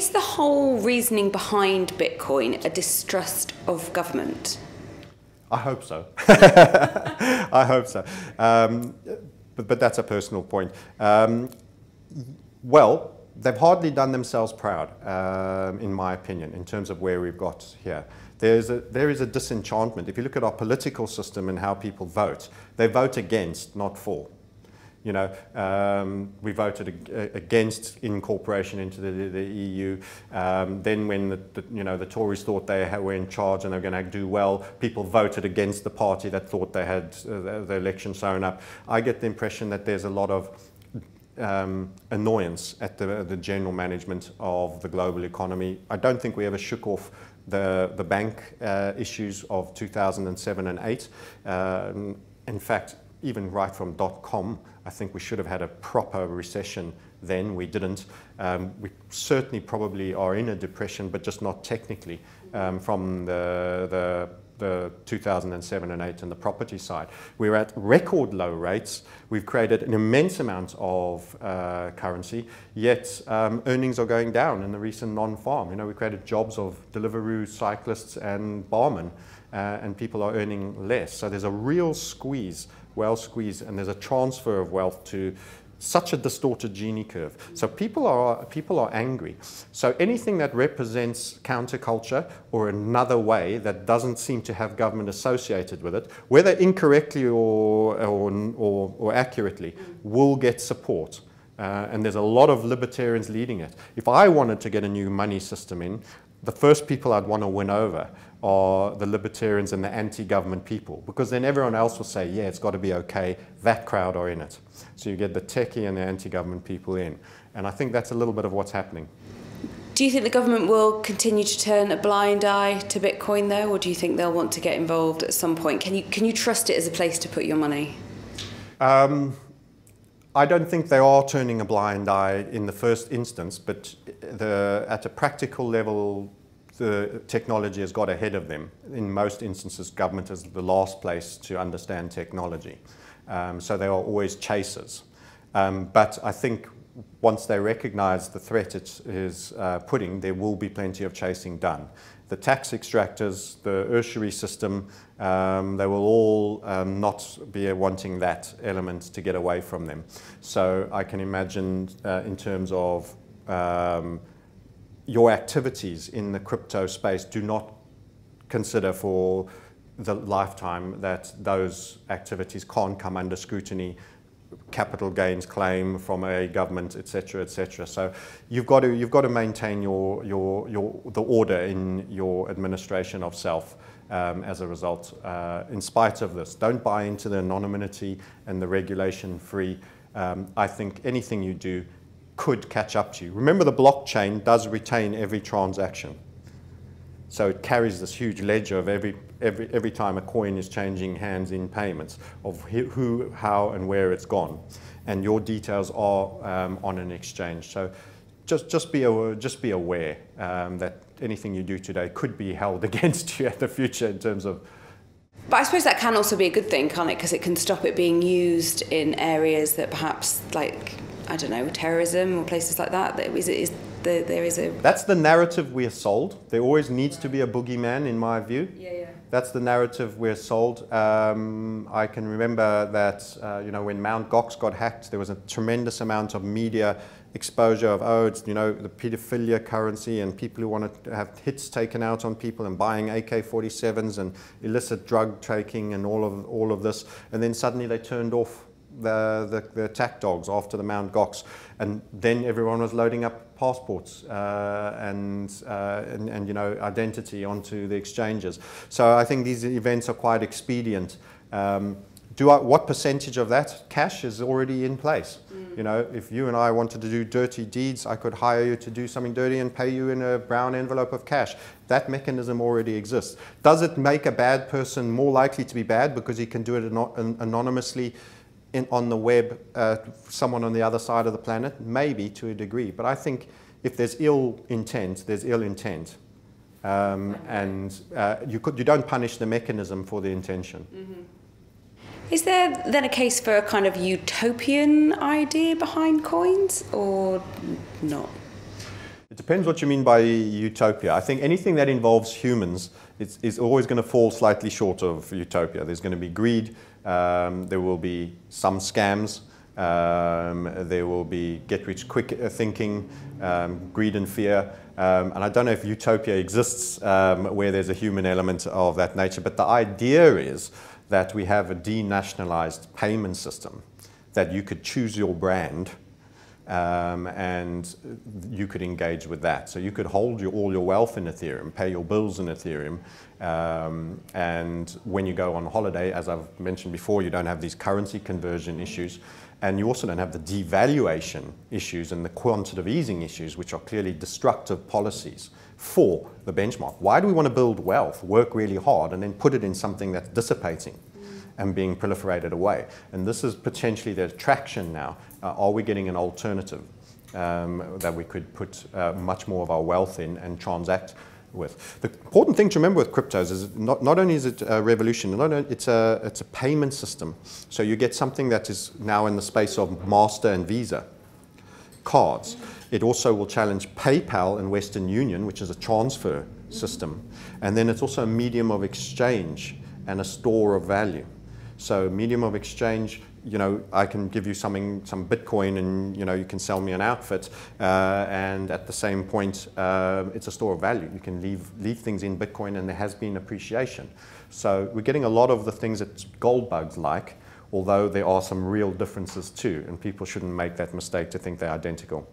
Is the whole reasoning behind Bitcoin a distrust of government? I hope so. I hope so. But that's a personal point. Well, they've hardly done themselves proud, in my opinion, in terms of where we've got here. There is a disenchantment. If you look at our political system and how people vote, they vote against, not for. You know, we voted against incorporation into the EU. Then when the Tories thought they were in charge and they were going to do well, people voted against the party that thought they had the election sewn up. I get the impression that there's a lot of annoyance at the general management of the global economy. I don't think we ever shook off the bank issues of 2007 and 8. In fact, even right from .com, I think we should have had a proper recession then. We didn't. We certainly probably are in a depression, but just not technically from the 2007 and 8 and the property side. We're at record low rates. We've created an immense amount of currency, yet earnings are going down in the recent non-farm. You know, we created jobs of Deliveroo cyclists and barmen, and people are earning less. So there's a real squeeze, wealth squeeze, and there's a transfer of wealth to such a distorted Gini curve. So people are angry. So anything that represents counterculture or another way that doesn't seem to have government associated with it, whether incorrectly or accurately, will get support. And there's a lot of libertarians leading it. If I wanted to get a new money system in, the first people I'd want to win over are the libertarians and the anti-government people, because then everyone else will say, yeah, it's got to be okay, that crowd are in it. So you get the techie and the anti-government people in. And I think that's a little bit of what's happening. Do you think the government will continue to turn a blind eye to Bitcoin though, or do you think they'll want to get involved at some point? Can you trust it as a place to put your money? I don't think they are turning a blind eye in the first instance, but at a practical level, the technology has got ahead of them. In most instances, government is the last place to understand technology. So they are always chasers. But I think once they recognize the threat it is putting, there will be plenty of chasing done. The tax extractors, the tertiary system, they will all not be wanting that element to get away from them. So I can imagine in terms of your activities in the crypto space, do not consider for the lifetime that those activities can't come under scrutiny, capital gains claim from a government, etc., etc. So you've got to maintain the order in your administration of self as a result. In spite of this, don't buy into the anonymity and the regulation-free. I think anything you do could catch up to you. Remember, the blockchain does retain every transaction. So it carries this huge ledger of every time a coin is changing hands in payments of who, how, and where it's gone. And your details are on an exchange. So just be aware that anything you do today could be held against you in the future in terms of. But I suppose that can also be a good thing, can't it? Because it can stop it being used in areas that perhaps, like, I don't know, terrorism or places like that. There is a. That's the narrative we're sold. There always needs to be a boogeyman, in my view. Yeah. That's the narrative we're sold. I can remember that when Mt. Gox got hacked, there was a tremendous amount of media exposure of, oh, it's the pedophilia currency and people who want to have hits taken out on people and buying AK-47s and illicit drug taking and all of this. And then suddenly they turned off the attack dogs after the Mt. Gox, and then everyone was loading up passports and identity onto the exchanges. So I think these events are quite expedient. What percentage of that cash is already in place? If you and I wanted to do dirty deeds, I could hire you to do something dirty and pay you in a brown envelope of cash. That mechanism already exists. Does it make a bad person more likely to be bad because he can do it anonymously on the web, someone on the other side of the planet? Maybe, to a degree. But I think if there's ill intent, there's ill intent. You don't punish the mechanism for the intention. Mm-hmm. Is there then a case for a kind of utopian idea behind coins, or not? It depends what you mean by utopia. I think anything that involves humans is always going to fall slightly short of utopia. There's going to be greed, there will be some scams, there will be get-rich-quick thinking, greed and fear. And I don't know if utopia exists where there's a human element of that nature, but the idea is that we have a denationalized payment system, that you could choose your brand and you could engage with that. So you could hold all your wealth in Ethereum, pay your bills in Ethereum, and when you go on holiday, as I've mentioned before, you don't have these currency conversion issues, and you also don't have the devaluation issues and the quantitative easing issues, which are clearly destructive policies for the benchmark. Why do we want to build wealth, work really hard, and then put it in something that's dissipating and being proliferated away? And this is potentially the attraction now. Are we getting an alternative that we could put much more of our wealth in and transact with? The important thing to remember with cryptos is not only is it a revolution, it's a payment system. So you get something that is now in the space of Master and Visa cards. It also will challenge PayPal and Western Union, which is a transfer system. And then it's also a medium of exchange and a store of value. So medium of exchange, you know, I can give you some Bitcoin and, you know, you can sell me an outfit. And at the same point, it's a store of value. You can leave things in Bitcoin and there has been appreciation. So we're getting a lot of the things that gold bugs like, although there are some real differences too. And people shouldn't make that mistake to think they're identical.